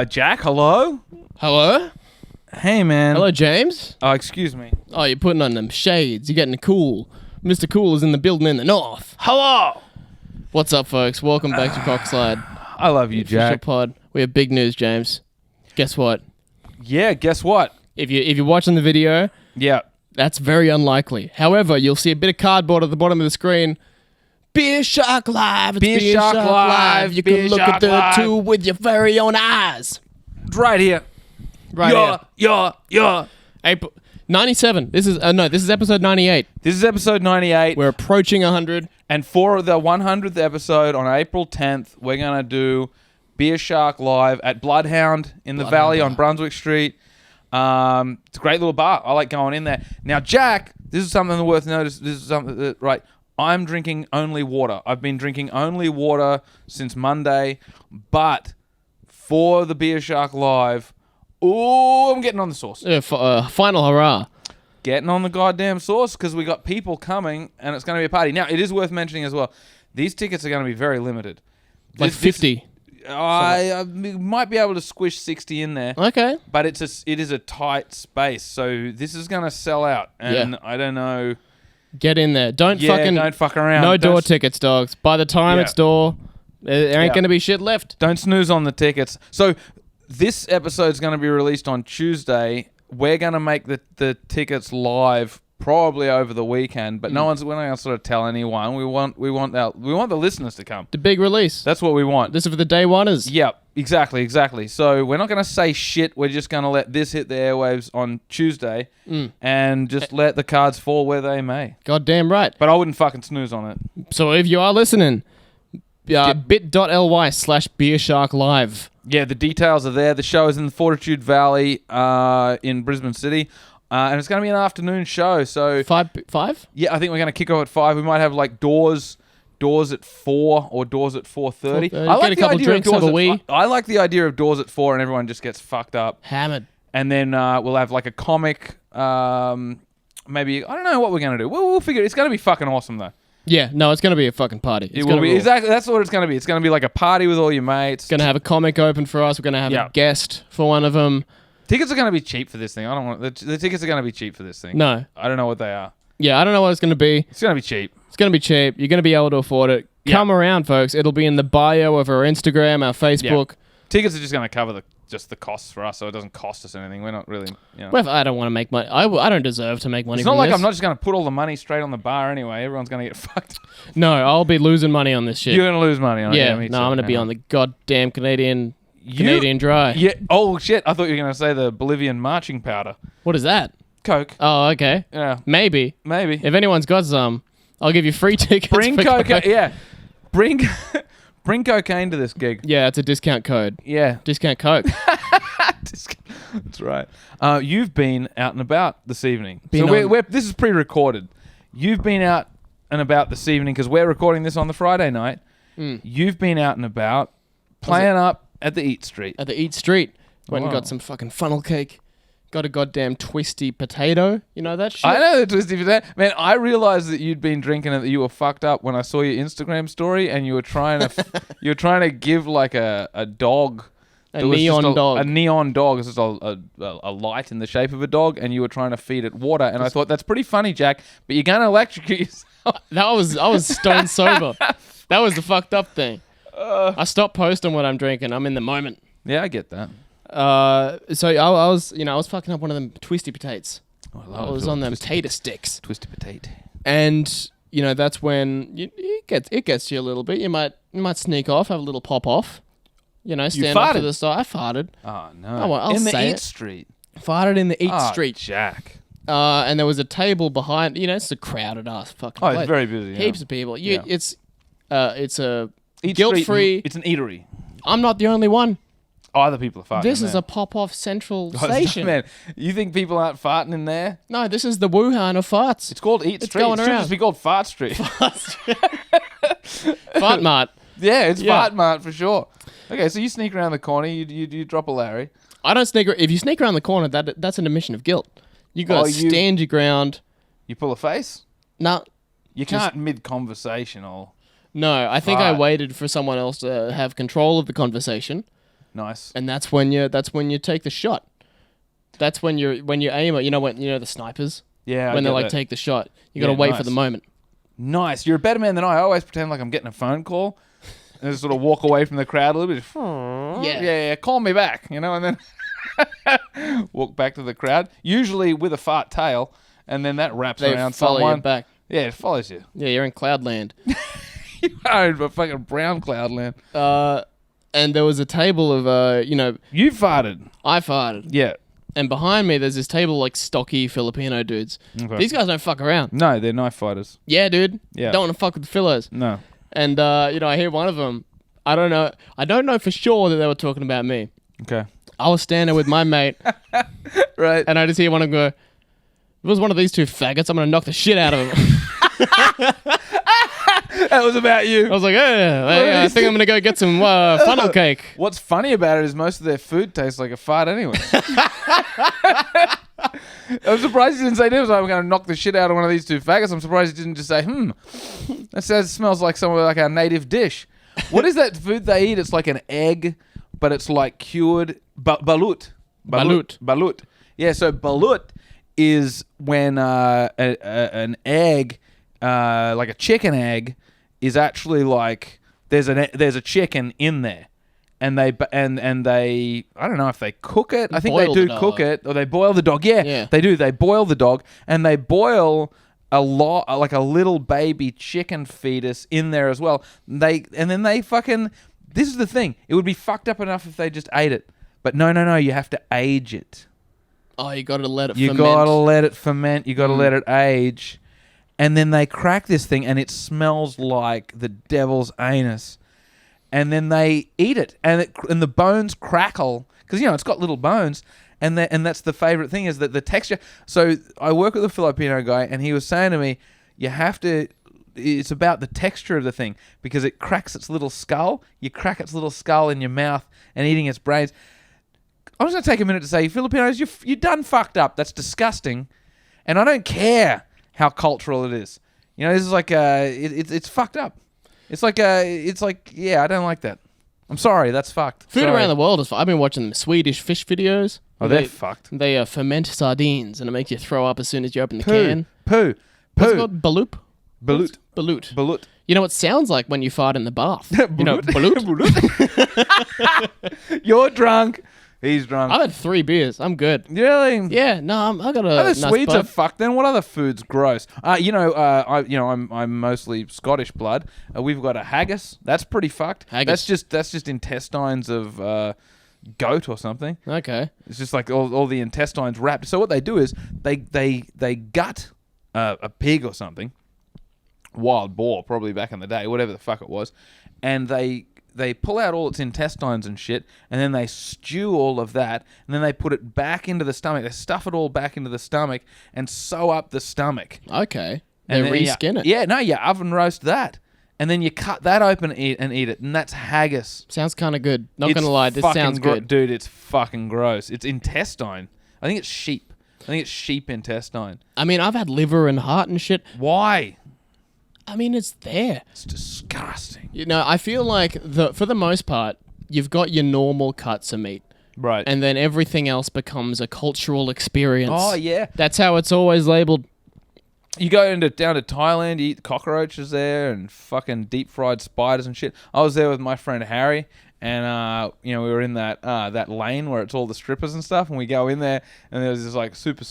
Jack, hello? Hello? Hey, man. Hello, James? Oh, excuse me. Oh, you're putting on them shades. You're getting cool. Mr. Cool is in the building in the north. Hello! What's up, folks? Welcome back to Cockslide. I love you, Official Jack. pod. We have big news, James. Guess what? Yeah, guess what? If you're watching the video, Yeah. that's very unlikely. However, you'll see a bit of cardboard at the bottom of the screen. Beer Shark Live. It's Beer Shark Live. You Beer can look Shark at the Live. two with your very own eyes. It's right here. Right here. Yeah. April 97. This is episode 98. This is episode 98. We're approaching 100. And for the 100th episode on April 10th, we're going to do Beer Shark Live at Bloodhound in the Valley on Brunswick Street. It's a great little bar. I like going in there. Now, Jack, this is something worth notice. This is something that, right, I'm drinking only water. I've been drinking only water since Monday, but for the Beer Shark Live, I'm getting on the sauce. Final hurrah. Getting on the goddamn sauce because we got people coming and it's going to be a party. Now, it is worth mentioning as well, these tickets are going to be very limited. Like 50. I might be able to squish 60 in there. Okay. But it is a tight space, so this is going to sell out. And Yeah. I don't know. Get in there. Don't fuck around. No door Don't- tickets, dogs. By the time Yeah. it's door, there ain't going to be shit left. Don't snooze on the tickets. So this episode's going to be released on Tuesday. We're going to make the tickets live probably over the weekend, but we're not going to sort of tell anyone. We want the listeners to come. The big release. That's what we want. This is for the day oneers. Yep, exactly. So we're not going to say shit. We're just going to let this hit the airwaves on Tuesday and just let the cards fall where they may. Goddamn right. But I wouldn't fucking snooze on it. So if you are listening, bit.ly/BeerSharkLive. Yeah, the details are there. The show is in the Fortitude Valley in Brisbane City. And it's going to be an afternoon show. So 5? Yeah, I think we're going to kick off at 5. We might have like doors at 4 or doors at 4:30. Get a couple drinks, have a wee. I like the idea of doors at 4 and everyone just gets fucked up. Hammered. And then we'll have like a comic. Maybe I don't know what we're going to do. We'll figure. It's going to be fucking awesome though. Yeah, no, it's going to be a fucking party. It will be exactly. That's what it's going to be. It's going to be like a party with all your mates. Going to have a comic open for us. We're going to have a guest for one of them. Tickets are going to be cheap for this thing. I don't want the tickets are going to be cheap for this thing. No, I don't know what they are. Yeah, I don't know what it's going to be. It's going to be cheap. It's going to be cheap. You're going to be able to afford it. Yeah. Come around, folks. It'll be in the bio of our Instagram, our Facebook. Yeah. Tickets are just going to cover the costs for us, so it doesn't cost us anything. We're not really, Well, I don't want to make money. I don't deserve to make money. It's not from like this. I'm not just going to put all the money straight on the bar anyway. Everyone's going to get fucked. No, I'll be losing money on this shit. You're going to lose money on it. Yeah, Me no, too. I'm going to be on the goddamn Canadian dry. Yeah. Oh shit! I thought you were going to say the Bolivian marching powder. What is that? Coke. Oh, okay. Yeah. Maybe. Maybe. If anyone's got some, I'll give you free tickets. Bring for cocaine. Coke. Yeah. Bring cocaine to this gig. Yeah, it's a discount code. Yeah. Discount Coke. That's right. You've been out and about this evening. Been So on- we're this is pre-recorded. You've been out and about this evening because we're recording this on the Friday night. You've been out and about playing up at the Eat Street. At the Eat Street. Went and Wow. got some fucking funnel cake. Got a goddamn twisty potato. You know that shit? I know the twisty potato. Man, I realized that you'd been drinking and that you were fucked up when I saw your Instagram story and you were trying to give like a dog. A It was neon just dog. A neon dog. It's just a light in the shape of a dog, and you were trying to feed it water. And I thought, that's pretty funny, Jack, but you're going to electrocute yourself. I was stone sober. That was the fucked up thing. I stopped posting what I'm drinking. I'm in the moment. Yeah, I get that. So I was fucking up one of them twisty potatoes. I was on them potato sticks. Twisty potato. And that's when it gets to you a little bit. You might sneak off, have a little pop off. Stand up to farted? the side. I farted. Oh, no. I'll in the say Eat it. Street. Farted in the Eat Oh, Street. Jack. And there was a table behind. It's a crowded ass fucking Oh, place. it's very busy. Yeah. Heaps of people. Yeah. It's a Eat guilt-free. Street, it's an eatery. I'm not the only one. Oh, other people are farting. This in is there. a pop-off central Oh, station. Man, you think people aren't farting in there? No, this is the Wuhan of farts. It's called Eat It's Street. going It should around. just be called Fart Street. Fart Mart. Yeah, it's Yeah. Fart Mart for sure. Okay, so you sneak around the corner, you drop a Larry. I don't sneak. If you sneak around the corner, that's an admission of guilt. You got to stand your ground. You pull a face? No, You can't mid-conversational. No, I think I Fuck. waited for someone else to have control of the conversation, Nice. and that's when you take the shot. That's when you aim it. You know the snipers Yeah. when they get like that. take the shot. You got to Yeah, wait nice. for the moment. Nice. You're a better man than I always pretend like I'm getting a phone call and just sort of walk away from the crowd a little bit. Yeah. Call me back, and then walk back to the crowd, usually with a fart tail, and then that wraps They around follow someone. you back. Yeah, it follows you. Yeah, you're in Cloudland. You are in a fucking brown cloud land. And there was a table of You farted. I farted. Yeah. And behind me, there's this table of, like stocky Filipino dudes. Okay. These guys don't fuck around. No, they're knife fighters. Yeah, dude. Yeah. Don't want to fuck with the Philos. No. And I hear one of them. I don't know for sure that they were talking about me. Okay. I was standing with my mate, Right. and I just hear one of them go, "If it was one of these two faggots, I'm gonna knock the shit out of him." That was about I you. was like, "Hey, I think I'm gonna go get some funnel cake." What's funny about it is most of their food tastes like a fart anyway. I'm surprised he didn't say, I'm going to knock the shit out of one of these two faggots. I'm surprised he didn't just say, that smells like some of like our native dish. What is that food they eat? It's like an egg, but it's like cured balut. Balut. Yeah, so balut is when an egg, like a chicken egg, is actually like there's a chicken in there. And they I don't know if they cook it. I think they Boil do the dog. cook it, or they boil the dog. Yeah, they do. They boil the dog, and they boil a lot, like a little baby chicken fetus in there as well. And then they fucking. This is the thing. It would be fucked up enough if they just ate it, but no. You have to age it. Oh, you gotta let it You ferment. gotta let it ferment. You gotta let it age, and then they crack this thing, and it smells like the devil's anus. And then they eat it, and the bones crackle because it's got little bones, and that's the favorite thing is that the texture. So I work with a Filipino guy, and he was saying to me, "You have to. It's about the texture of the thing because it cracks its little skull. You crack its little skull in your mouth and eating its brains." I'm just gonna take a minute to say, Filipinos, you done fucked up. That's disgusting, and I don't care how cultural it is. This is like it's fucked up. It's like I don't like that. I'm sorry, that's fucked. Food Sorry. around the world is. I've been watching Swedish fish videos. Oh, they're fucked. They ferment sardines, and it makes you throw up as soon as you open the Poo. can. Poo. What's it called? Balut. Balut. Balut. Balut. You know what it sounds like when you fart in the bath? Balut. Balut. You're drunk. He's drunk. I've had 3 beers. I'm good. Really? Yeah, no, I got a. Other nice Swedes are bud. fucked. Then what other food's gross? I'm mostly Scottish blood. We've got a haggis. That's pretty fucked. Haggis. That's just intestines of goat or something. Okay. It's just like all the intestines wrapped. So what they do is they gut a pig or something, wild boar probably back in the day, whatever the fuck it was, and they pull out all its intestines and shit, and then they stew all of that, and then they put it back into the stomach. They stuff it all back into the stomach and sew up the stomach. Okay. And They then reskin it. Yeah, no, you oven roast that. And then you cut that open and eat it, and that's haggis. Sounds kind of good. Not It's gonna lie, this fucking sounds good. Dude, it's fucking gross. It's intestine. I think it's sheep. I think it's sheep intestine. I mean, I've had liver and heart and shit. Why? I mean, it's there. It's disgusting. I feel like for the most part, you've got your normal cuts of meat, Right. and then everything else becomes a cultural experience. Oh, yeah. That's how it's always labeled. You go down to Thailand, you eat cockroaches there and fucking deep fried spiders and shit. I was there with my friend Harry, and we were in that lane where it's all the strippers and stuff, and we go in there, and there's this like super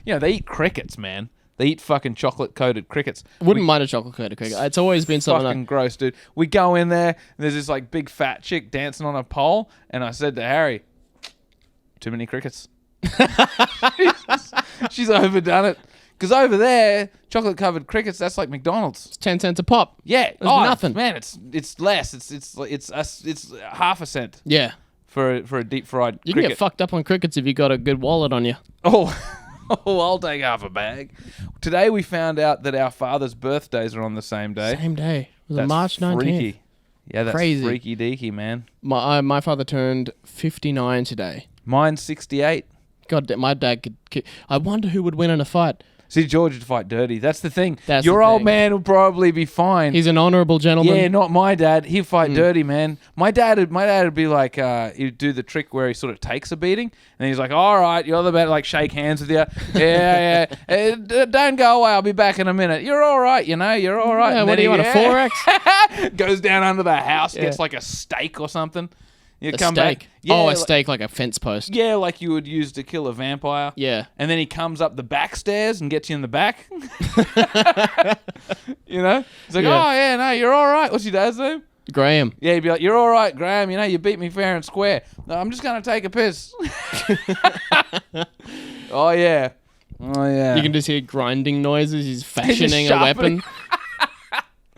they eat crickets, man. They eat fucking chocolate-coated crickets. Wouldn't mind a chocolate-coated cricket. It's always been something. Fucking gross, dude. We go in there, and there's this like big fat chick dancing on a pole, and I said to Harry, "Too many crickets." She's overdone it. Because over there, chocolate-covered crickets, that's like McDonald's. It's 10 cents a pop. Yeah. There's nothing. Man, it's less. It's half a cent Yeah. for a deep fried You cricket. can get fucked up on crickets if you got a good wallet on you. Oh, I'll take half a bag. Today we found out that our father's birthdays are on the same day. Same day. It was That's March 19th. freaky. Yeah, that's Crazy. freaky deaky, man. My father turned 59 today. Mine's 68. God, my dad could. I wonder who would win in a fight. See, George would fight dirty. That's the thing. That's Your the old thing. man will probably be fine. He's an honourable gentleman. Yeah, not my dad. He'd fight dirty, man. My dad would be like, he'd do the trick where he sort of takes a beating, and he's like, all right, you're the better, like shake hands with you. Yeah. Don't go away. I'll be back in a minute. You're all right, you're all right. Yeah, And what then do you want, a 4X? Goes down under the house, Yeah. gets like a steak or something. You A come steak. back. Yeah, A steak like a fence post. Yeah, like you would use to kill a vampire. Yeah. And then he comes up the back stairs and gets you in the back. He's like, Yeah. oh, yeah, no, you're all right. What's your dad's name? Graham. Yeah, he'd be like, you're all right, Graham. You beat me fair and square. No, I'm just going to take a piss. Oh, yeah. Oh, yeah. You can just hear grinding noises. He's fashioning a sharpening. weapon.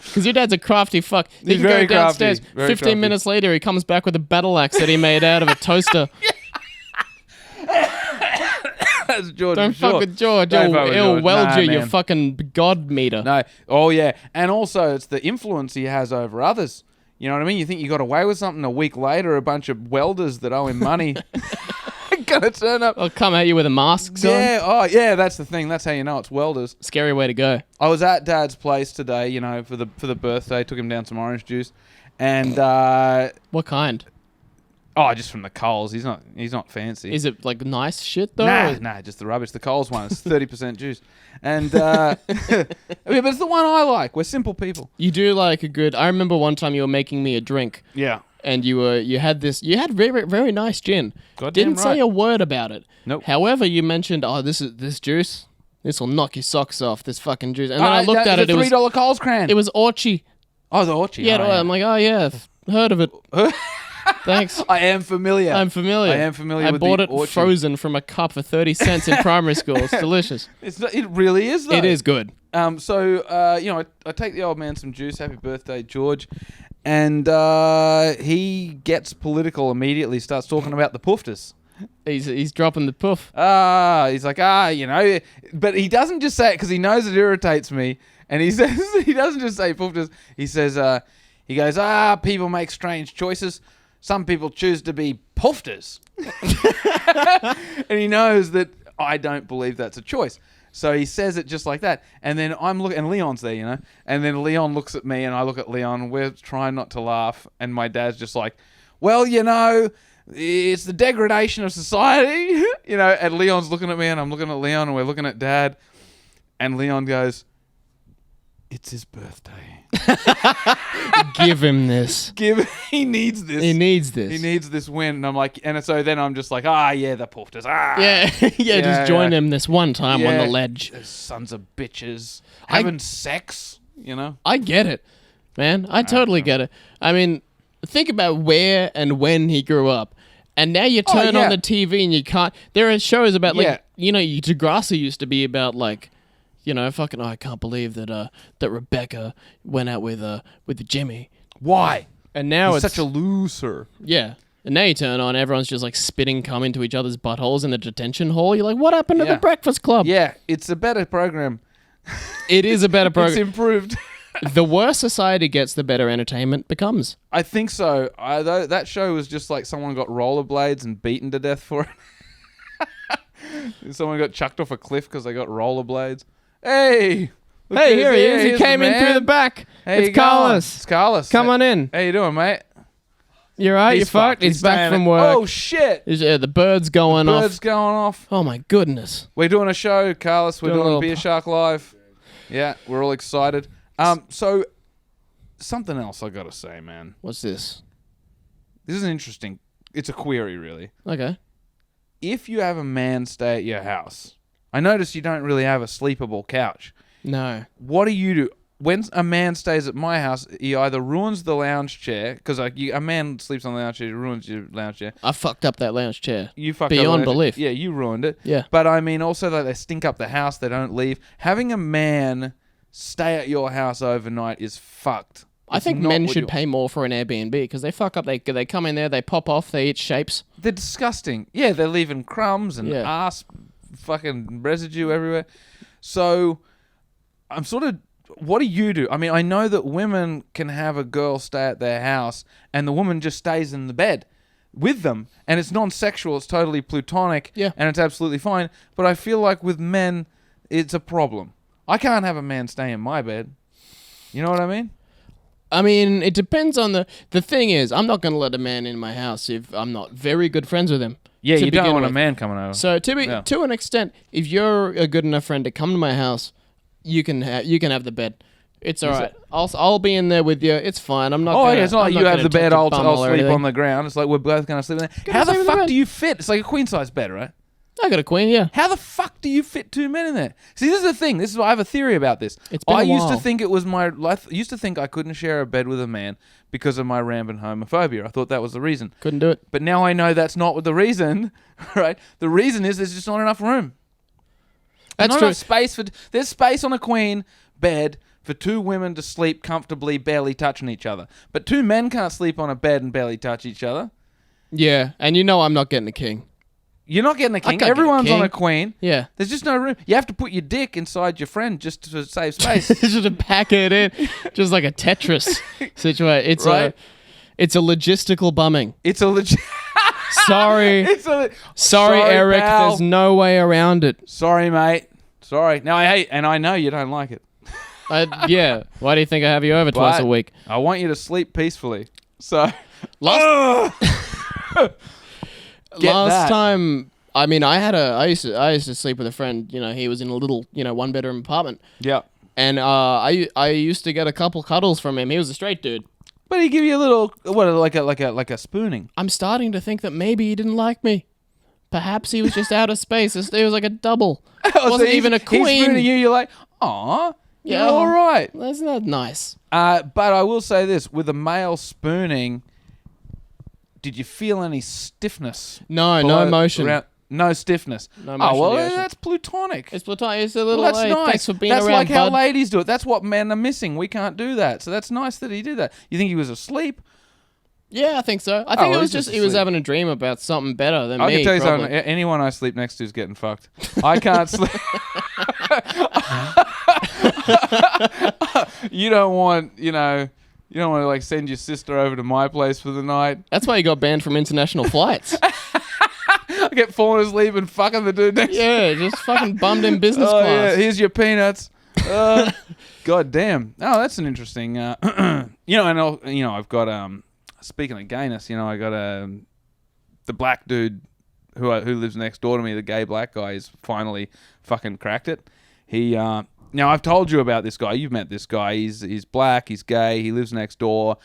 Because your dad's a crafty fuck. He He's can very go downstairs. crafty, very 15 crafty. minutes later, he comes back with a battle axe that he made out of a toaster. That's George. Don't for fuck sure. with George. Don't fuck with He'll George. weld Nah, you, you man. fucking god meter. No. Oh, yeah. And also, it's the influence he has over others. You know what I mean? You think you got away with something, a week later, a bunch of welders that owe him money gonna turn up. I'll come at you with a mask on. Yeah, oh yeah, that's the thing. That's how you know it's welders. Scary way to go. I was at Dad's place today, for the birthday. Took him down some orange juice, and What kind? just from the Coles. He's not fancy. Is it like nice shit though? Nah, just the rubbish. The Coles one is 30% juice, and but it's the one I like. We're simple people. You do like a good. I remember one time you were making me a drink, Yeah. and you had very very nice gin. Goddamn Didn't say right. a word about it. Nope. However, you mentioned, this juice. This will knock your socks off. This fucking juice. And then I looked at it. The $3 Coles cran. It was orchy. Oh, the orchard. Yeah, I'm like, oh yeah, heard of it. Thanks. I am familiar. I'm familiar. I am familiar I with bought the it orchard. frozen from a cup for 30 cents in primary school. It's delicious. It really is though. It is good. So I take the old man some juice. Happy birthday, George. And he gets political immediately. Starts talking about the poofters. He's dropping the poof. He's like, but he doesn't just say it because he knows it irritates me. And he says, he doesn't just say poofters. He says, he goes, people make strange choices. Some people choose to be poofters. And he knows that I don't believe that's a choice. So he says it just like that. And then I'm looking, and Leon's there, And then Leon looks at me, and I look at Leon. We're trying not to laugh. And my dad's just like, well, it's the degradation of society, And Leon's looking at me, and I'm looking at Leon, and we're looking at Dad. And Leon goes, it's his birthday. Give him this. He needs this. He needs this. He needs this win. And I'm like, and so then I'm just like, yeah, the poofters. Yeah, just join him this one time on the ledge. Those sons of bitches having sex, I get it, man. I totally get it. I mean, think about where and when he grew up. And now you turn on the TV and you can't. There are shows about, Degrassi used to be about, I can't believe that Rebecca went out with Jimmy. Why? And now He's it's such a loser. Yeah. And now you turn on, everyone's just like spitting cum into each other's buttholes in the detention hall. You're like, what happened to the Breakfast Club? Yeah, it's a better program. It is a better program. It's improved. The worse society gets, the better entertainment becomes. I think so. That show was just like someone got rollerblades and beaten to death for it. Someone got chucked off a cliff because they got rollerblades. Hey! Hey, here he is. He Here's came the in through man. the back. How you It's Carlos. going? It's Carlos. Come on in. How you doing, mate? You alright? You fucked? He's back staying from at- work. Oh, shit! The bird's going Birds off. going off. Oh my goodness. We're doing a show, Carlos. We're Doing a doing little Beer Shark Live. Yeah, we're all excited. So, something else I gotta say, man. What's this? This is interesting. It's a query, really. Okay. If you have a man stay at your house, I notice you don't really have a sleepable couch. No. What do you do? When a man stays at my house, he either ruins the lounge chair, because a man sleeps on the lounge chair, he ruins your lounge chair. I fucked up that lounge chair. You fucked Beyond up the lounge chair. belief. Yeah, you ruined it. Yeah. But I mean, also they stink up the house, they don't leave. Having a man stay at your house overnight is fucked. I It's think not men what should you- pay more for an Airbnb because they fuck up. They come in there, they pop off, they eat shapes. They're disgusting. Yeah, they're leaving crumbs and Yeah. ass fucking residue everywhere. So I'm sort of, what do you do? I mean, I know that women can have a girl stay at their house and the woman just stays in the bed with them and it's non-sexual, it's totally platonic, Yeah. and it's absolutely fine. But I feel like with men, it's a problem. I can't have a man stay in my bed. You know what I mean? I mean, it depends on the thing is, I'm not going to let a man in my house if I'm not very good friends with him. Yeah, you don't want a man coming over. So to an extent, if you're a good enough friend to come to my house, you can have the bed. It's all right. I'll be in there with you. It's fine. I'm not. Oh, yeah, it's not like you have the bed. I'll sleep on the ground. It's like we're both going to sleep in there. How the fuck do you fit? It's like a queen size bed, right? I got a queen, yeah. How the fuck do you fit 2 men in there? See, this is the thing. I have a theory about this. It's been a while. used to think it was I used to think I couldn't share a bed with a man because of my rampant homophobia. I thought that was the reason. Couldn't do it. But now I know that's not the reason, right? The reason is there's just not enough room. That's not true. Enough space there's space on a queen bed for 2 women to sleep comfortably, barely touching each other. But 2 men can't sleep on a bed and barely touch each other. Yeah, and you know I'm not getting a king. You're not getting a king. Everyone's on a queen. Yeah. There's just no room. You have to put your dick inside your friend just to save space. Just to pack it in. Just like a Tetris situation. It's right? It's a logistical bumming. It's a legit... Sorry. Sorry, Eric. Pal. There's no way around it. Sorry, mate. Sorry. Now, I know you don't like it. Yeah. Why do you think I have you over twice a week? I want you to sleep peacefully. So... Last time, I mean, I used to sleep with a friend. You know, he was in a little, 1-bedroom apartment. Yeah. And I used to get a couple cuddles from him. He was a straight dude. But he give you a little, like a spooning. I'm starting to think that maybe he didn't like me. Perhaps he was just out of space. It was like a double. It wasn't even a queen. He's spooning you. You're like, aw, you're all right. Isn't that nice? But I will say this: with a male spooning. Did you feel any stiffness? No, no emotion. No stiffness. No emotion. Oh, well, that's platonic. It's platonic. It's a little, that's nice. Thanks for being that's around, like how bud. ladies do it. That's what men are missing. We can't do that. So that's nice that he did that. You think he was asleep? Yeah, I think so. I think it was just he was having a dream about something better than me. I can tell you probably. something. Anyone I sleep next to is getting fucked. I can't sleep. You don't want, You don't want to send your sister over to my place for the night. That's why you got banned from international flights. I get falling asleep and fucking the dude next to me. Yeah, just fucking bummed in business class. Yeah, here's your peanuts. God damn. Oh, that's an interesting. And I've got speaking of gayness, I got the black dude who lives next door to me, the gay black guy, is finally fucking cracked it. He Now, I've told you about this guy. You've met this guy. He's black. He's gay. He lives next door.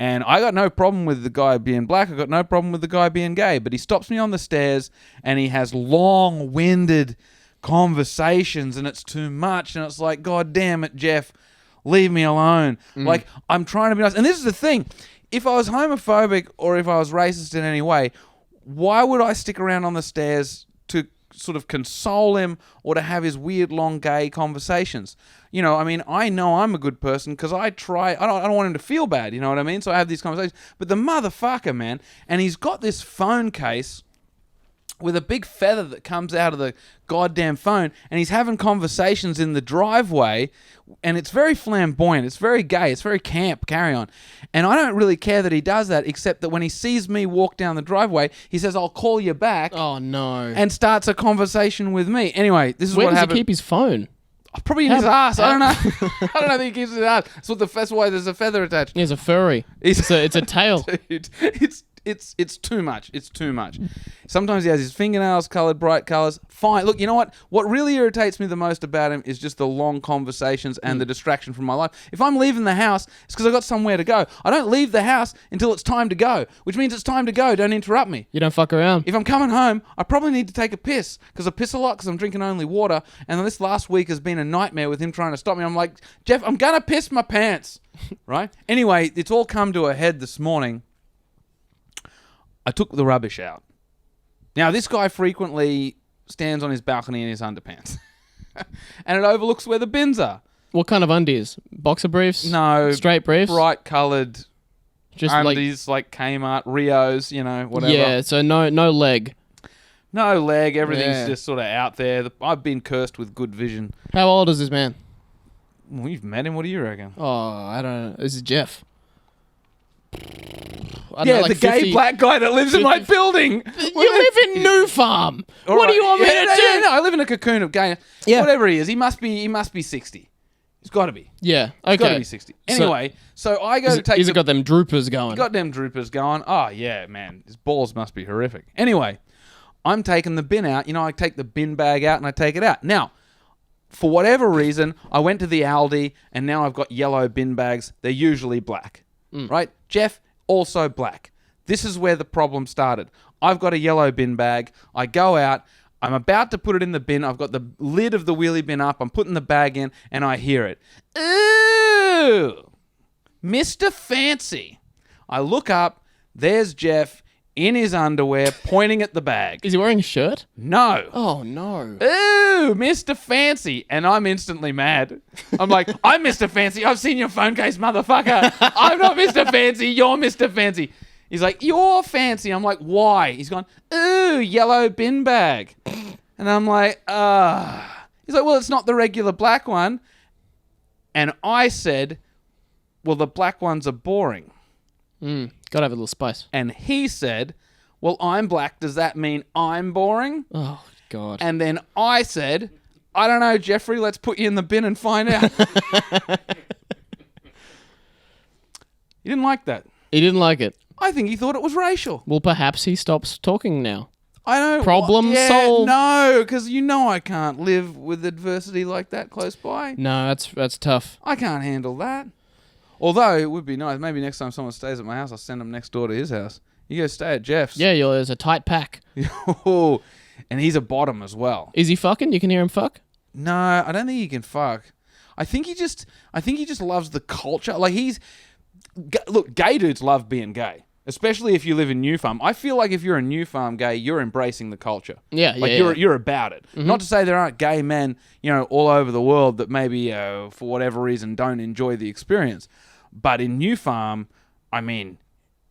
And I got no problem with the guy being black. I got no problem with the guy being gay. But he stops me on the stairs and he has long-winded conversations and it's too much. And it's like, God damn it, Jeff, leave me alone. Like, I'm trying to be nice. And this is the thing. If I was homophobic or if I was racist in any way, why would I stick around on the stairs to sort of console him or to have his weird long gay conversations? I know I'm a good person because I try. I don't want him to feel bad, you know what I mean? So I have these conversations. But the motherfucker, man, and he's got this phone case with a big feather that comes out of the goddamn phone, and he's having conversations in the driveway, and it's very flamboyant, it's very gay, it's very camp, carry on. And I don't really care that he does that, except that when he sees me walk down the driveway, he says, I'll call you back. Oh, no. And starts a conversation with me. Anyway, this is Where what happened. Where does he keep his phone? Probably in his ass. I don't know. I don't know if he keeps it in his ass. That's why there's a feather attached. He's a furry. It's a tail. Dude, it's too much. It's too much. Sometimes he has his fingernails colored bright colors. Fine. Look, you know what? What really irritates me the most about him is just the long conversations and the distraction from my life. If I'm leaving the house, it's because I've got somewhere to go. I don't leave the house until it's time to go, which means it's time to go. Don't interrupt me. You don't fuck around. If I'm coming home, I probably need to take a piss because I piss a lot because I'm drinking only water. And this last week has been a nightmare with him trying to stop me. I'm like, Jeff, I'm going to piss my pants. Right? Anyway, it's all come to a head this morning. I took the rubbish out. Now, this guy frequently stands on his balcony in his underpants. And it overlooks where the bins are. What kind of undies? Boxer briefs? No. Straight briefs? Bright coloured just undies like Kmart, Rios, whatever. Yeah, so no leg. No leg. Everything's just sort of out there. I've been cursed with good vision. How old is this man? Well, you've met him. What do you reckon? Oh, I don't know. This is Jeff. I don't know, like the 50 gay black guy that lives in my building. You live in New Farm. All What do right. you want me to do? No, I live in a cocoon of gay. Yeah. Whatever he is, he must be 60. He's got to be. Yeah. He's got to Okay. be 60. Anyway, so I go to take He's got them droopers going. goddamn droopers going. Oh, yeah, man. His balls must be horrific. Anyway, I'm taking the bin out. I take the bin bag out and I take it out. Now, for whatever reason, I went to the Aldi and now I've got yellow bin bags. They're usually black, right? Jeff, also black. This is where the problem started. I've got a yellow bin bag. I go out. I'm about to put it in the bin. I've got the lid of the wheelie bin up. I'm putting the bag in, and I hear it. Ooh, Mr. Fancy. I look up. There's Jeff in his underwear pointing at the bag. Is he wearing a shirt? No. Oh, no. Ooh, Mr. Fancy. And I'm instantly mad. I'm like, I'm Mr. Fancy. I've seen your phone case, motherfucker. I'm not Mr. Fancy. You're Mr. Fancy. He's like, you're fancy. I'm like, why? He's gone, ooh, yellow bin bag. And I'm like, He's like, well, it's not the regular black one. And I said, well, the black ones are boring. Gotta have a little spice. And he said, well, I'm black. Does that mean I'm boring? Oh, God. And then I said, I don't know, Jeffrey, let's put you in the bin and find out. He didn't like that. He didn't like it. I think he thought it was racial. Well, perhaps he stops talking now. I don't. Problem solved. No, because I can't live with adversity like that close by. No, that's tough. I can't handle that. Although it would be nice. Maybe next time someone stays at my house, I'll send them next door to his house. You go stay at Jeff's. Yeah, there's a tight pack. And he's a bottom as well. Is he fucking? You can hear him fuck? No, I don't think he can fuck. I think he just loves the culture. Like look, gay dudes love being gay. Especially if you live in New Farm. I feel like if you're a New Farm gay, you're embracing the culture. Yeah, you're about it. Mm-hmm. Not to say there aren't gay men, all over the world that maybe for whatever reason don't enjoy the experience. But in New Farm, I mean,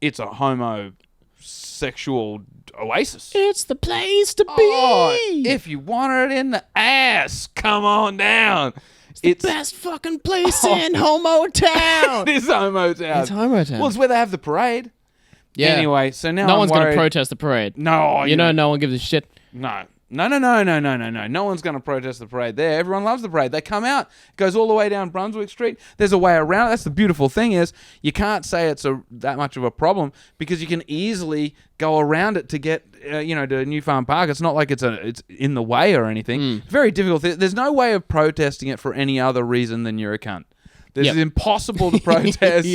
it's a homosexual oasis. It's the place to be. Oh, if you want it in the ass, come on down. It's the best fucking place in Homo Town. It is Homo Town. It's Homo Town. Well, it's where they have the parade. Yeah. Anyway, so now no I'm one's going to worried. protest the parade. No. No one gives a shit. No. No one's going to protest the parade there. Everyone loves the parade. They come out. It goes all the way down Brunswick Street. There's a way around it. That's the beautiful thing is you can't say it's that much of a problem because you can easily go around it to get to New Farm Park. It's not like it's in the way or anything. Very difficult. There's no way of protesting it for any other reason than you're a cunt. It's impossible to protest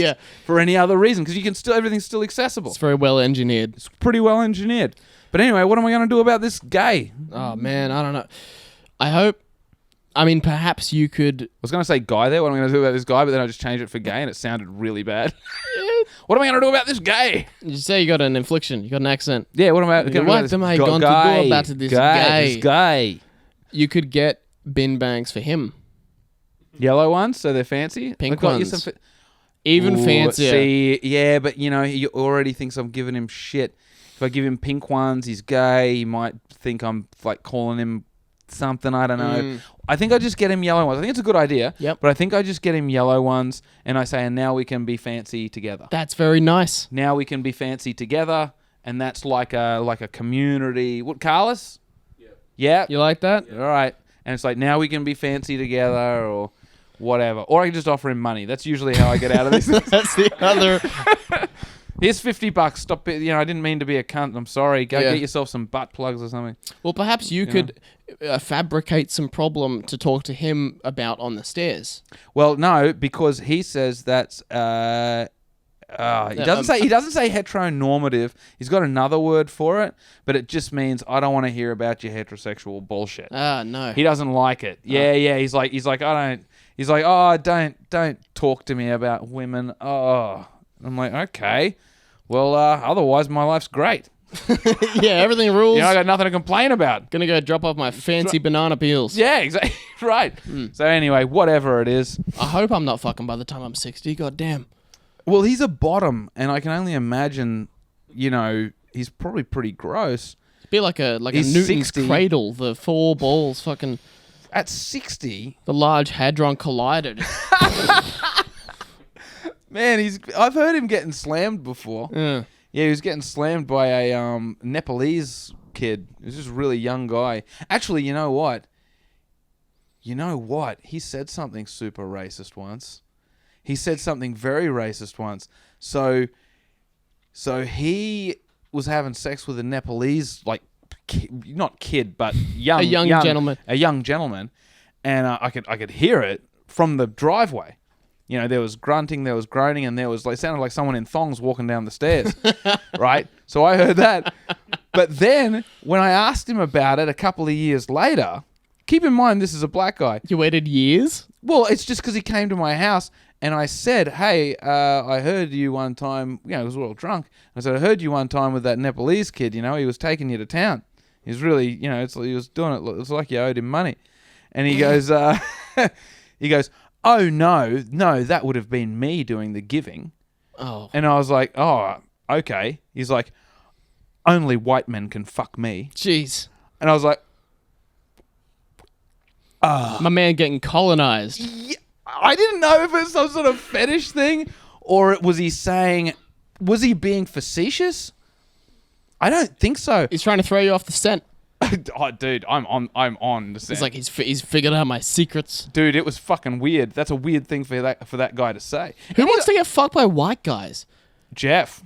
for any other reason because everything's still accessible. It's very well engineered. It's pretty well engineered. But anyway, what am I going to do about this gay? Oh, man, I don't know. Perhaps you could... I was going to say guy there. What am I going to do about this guy? But then I just changed it for gay and it sounded really bad. What am I going to do about this gay? You say you got an inflection. You got an accent. Yeah, what am I going to do about this guy? You could get bin bags for him. Yellow ones, so they're fancy? Pink ones. Even fancier. See, yeah, but he already thinks I'm giving him shit. If I give him pink ones, he's gay. He might think I'm like calling him something. I don't know. I think I just get him yellow ones. I think it's a good idea. Yep. But I think I just get him yellow ones, and I say, and now we can be fancy together. That's very nice. Now we can be fancy together, and that's like a community. What, Carlos? Yeah. You like that? All right. And it's like, now we can be fancy together, or whatever. Or I can just offer him money. That's usually how I get out of this. That's the other... Here's $50. Stop it. I didn't mean to be a cunt. I'm sorry. Go get yourself some butt plugs or something. Well, perhaps you could fabricate some problem to talk to him about on the stairs. Well, no, because he says that's... he doesn't say heteronormative. He's got another word for it, but it just means I don't want to hear about your heterosexual bullshit. No. He doesn't like it. Yeah. He's like, don't talk to me about women. Oh, I'm like, okay. Well, otherwise my life's great. Yeah, everything rules. I got nothing to complain about. Gonna go drop off my fancy banana peels. Yeah, exactly. Right. So anyway, whatever it is. I hope I'm not fucking by the time I'm 60. God damn. Well, he's a bottom, and I can only imagine, he's probably pretty gross. It'd be like a Newton's 60. cradle, the 4 balls, fucking... At 60? The Large Hadron Collider. Man, I've heard him getting slammed before. Yeah. Yeah, he was getting slammed by a Nepalese kid. He was just a really young guy. Actually, you know what? He said something super racist once. He said something very racist once. So he was having sex with a Nepalese, like, not kid, but young, a young gentleman. A young gentleman. And I could hear it from the driveway. You know, there was grunting, there was groaning, and there was like sounded like someone in thongs walking down the stairs, right? So I heard that. But then when I asked him about it a couple of years later, keep in mind this is a black guy. You waited years? Well, it's just because he came to my house and I said, "Hey, I heard you one time." You know, because we were all drunk. I said, "I heard you one time with that Nepalese kid. You know, he was taking you to town. He was really, you know, he was doing it. It was like you owed him money." And he goes, "Oh, no, that would have been me doing the giving." Oh. And I was like, "Oh, okay." He's like, "Only white men can fuck me." Jeez. And I was like, my man getting colonized. yeah, I didn't know if it was some sort of fetish thing or was he being facetious? I don't think so. He's trying to throw you off the scent. Oh, dude, I'm on the set. It's like he's figured out my secrets. Dude, it was fucking weird. That's a weird thing for that guy to say. Who wants to get fucked by white guys? Jeff.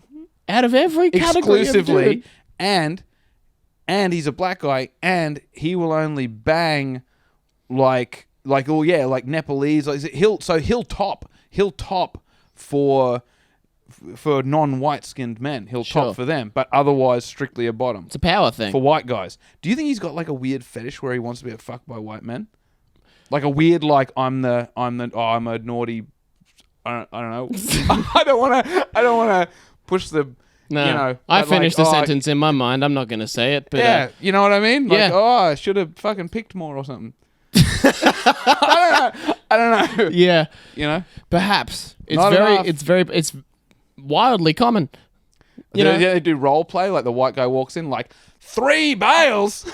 Out of every category Exclusively. of dude. And he's a black guy and he will only bang like Nepalese. He'll top for non-white skinned men. He'll top for them, but otherwise strictly a bottom. It's a power thing. For white guys. Do you think he's got like a weird fetish where he wants to be fucked by white men? Like a weird, like I'm a naughty, I don't know. I don't want to push the, No, you know. I but finished like, the sentence in my mind. I'm not going to say it, but yeah, you know what I mean? Like, yeah. I should have fucking picked more or something. I don't know. yeah, You know? perhaps Not enough. it's wildly common. You know, They do role play, like the white guy walks in, like 3 bales.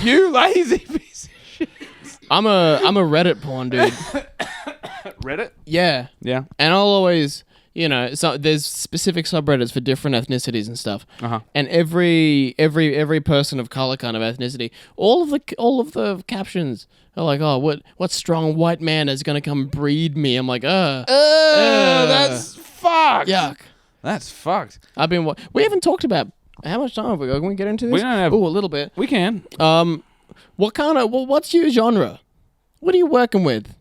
You lazy piece of shit. I'm a Reddit porn dude. Reddit? Yeah, Yeah. and I'll always, you know, so there's specific subreddits for different ethnicities and stuff. Uh-huh. And every person of color kind of ethnicity, all of the captions are like, "Oh, what strong white man is gonna come breed me?" I'm like, That's fucked. yuck. That's fucked. We haven't talked about how much time have we got. Can we get into this? We don't have. Ooh, a little bit. We can. What's your genre? What are you working with?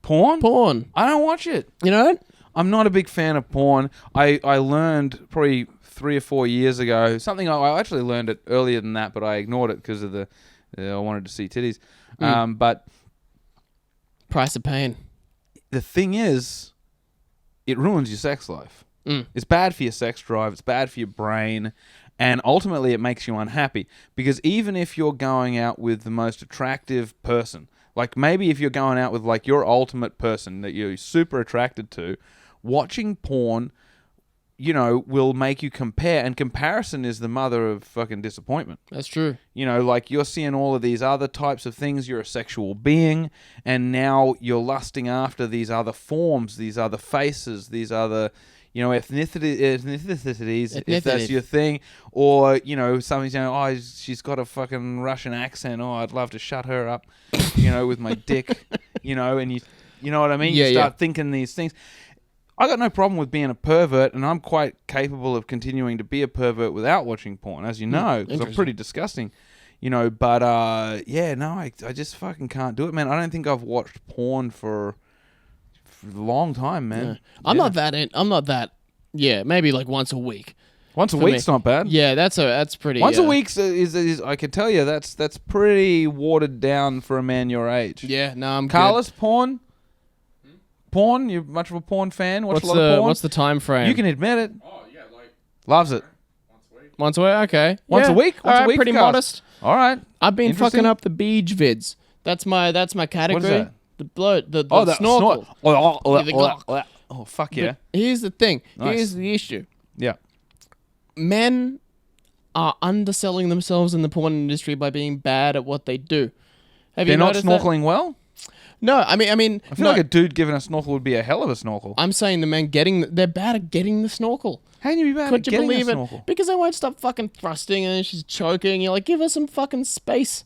Porn? Porn. I don't watch it. You know? I'm not a big fan of porn. I learned probably 3 or 4 years ago something. I actually learned it earlier than that, but I ignored it because of I wanted to see titties. But Price of pain. the thing is, it ruins your sex life. It's bad for your sex drive. It's bad for your brain. And ultimately, it makes you unhappy. Because even if you're going out with the most attractive person, like maybe if you're going out with like your ultimate person that you're super attracted to, watching porn, you know, will make you compare. And comparison is the mother of fucking disappointment. That's true. You know, like you're seeing all of these other types of things. You're a sexual being. And now you're lusting after these other forms, these other faces, these other... You know, ethnicities, if that's your thing. Or, you know, somebody's saying, "Oh, she's got a fucking Russian accent. Oh, I'd love to shut her up, you know, with my dick." You know, and you know what I mean? Yeah, you start thinking these things. I got no problem with being a pervert, and I'm quite capable of continuing to be a pervert without watching porn, as you know, because I'm pretty disgusting. You know, but, I just fucking can't do it, man. I don't think I've watched porn for a long time, man. Yeah. I'm not that. Yeah, maybe like once a week. Once a week's not bad. Yeah, that's pretty. Once a week is I can tell you that's pretty watered down for a man your age. Yeah, no, I'm Carlos, porn. Porn? You much of a porn fan? Watch a lot of porn. What's the time frame? You can admit it. Oh yeah, like Loves it. Once a week. Okay. Once a week. All right, pretty Carlos. modest. All right. I've been Interesting. fucking up the beach vids. That's my category. What is that? The bloat, the that snorkel. Oh, fuck yeah. But here's the thing. Nice. Here's the issue. Yeah. Men are underselling themselves in the porn industry by being bad at what they do. Have They're you not noticed snorkeling well? No, I mean, I feel like a dude giving a snorkel would be a hell of a snorkel. I'm saying the men they're bad at getting the snorkel. How can you be bad at getting a snorkel? Because they won't stop fucking thrusting and then she's choking. You're like, give her some fucking space.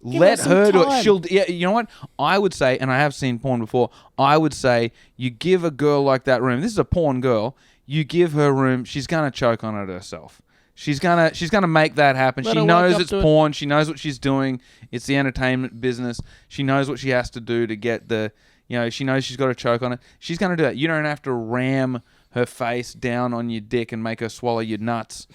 Let her do it. Yeah, you know what? I would say, and I have seen porn before, I would say you give a girl like that room. This is a porn girl. You give her room, she's going to choke on it herself. She's gonna make that happen. She knows it's porn. She knows what she's doing. It's the entertainment business. She knows what she has to do to get the, she knows she's got to choke on it. She's gonna do that. You don't have to ram her face down on your dick and make her swallow your nuts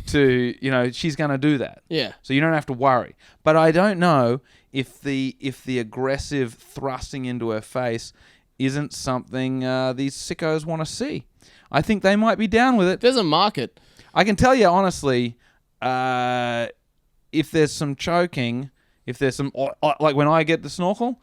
she's gonna do that. Yeah. So you don't have to worry. But I don't know if the aggressive thrusting into her face isn't something these sickos want to see. I think they might be down with it. There's a market. I can tell you honestly, if there's some choking, if there's some like when I get the snorkel,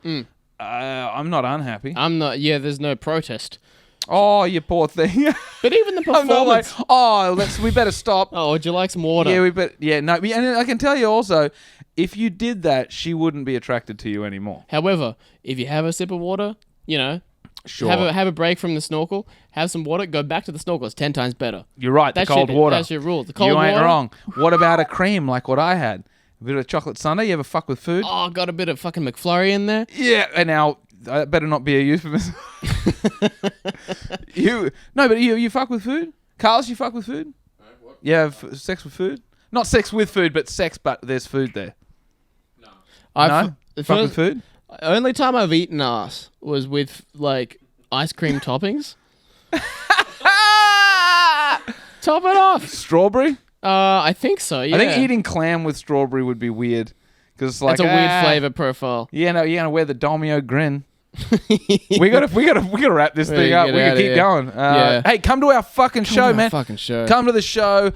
I'm not unhappy. I'm not. Yeah, there's no protest. Oh, you poor thing. But even the performance. I'm not like, we better stop. Oh, would you like some water? Yeah, no. And I can tell you also, if you did that, she wouldn't be attracted to you anymore. However, if you have a sip of water, Sure. Have a break from the snorkel. Have some water. Go back to the snorkel. It's 10 times better. You're right. The cold water. That's your rule. The cold water. You ain't wrong. What about a cream like what I had? A bit of chocolate sundae. You ever fuck with food? Oh, got a bit of fucking McFlurry in there. Yeah. And now that better not be a euphemism. You fuck with food, Carlos. You fuck with food. What? You have sex with food. Not sex with food, but sex. But there's food there. No. Fuck with food. Only time I've eaten ass was with like ice cream toppings. Top it off. Strawberry? I think so. Yeah. I think eating clam with strawberry would be weird because it's like that's a weird flavor profile. Yeah, no, you're gonna wear the Domio grin. we gotta wrap this thing up. We can keep going. Hey, come to our fucking show, man. Fucking show. Come to the show.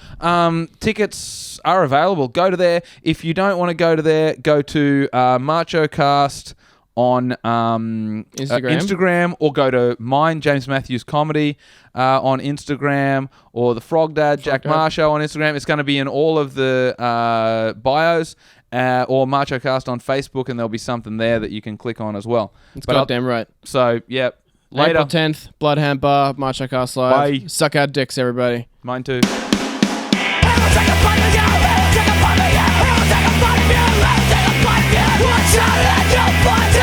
Tickets are available. Go to there. If you don't want to go to there, go to MachoCast on Instagram, or go to mine, James Matthews Comedy, on Instagram, or the Frog Dad, Jack Marsho on Instagram. It's going to be in all of the bios, or MachoCast on Facebook, and there'll be something there that you can click on as well. It's goddamn right. So, yeah. Later. April 10th, Bloodhound Bar, MachoCast Live. Bye. Suck our dicks, everybody. Mine too. One shot at your butt.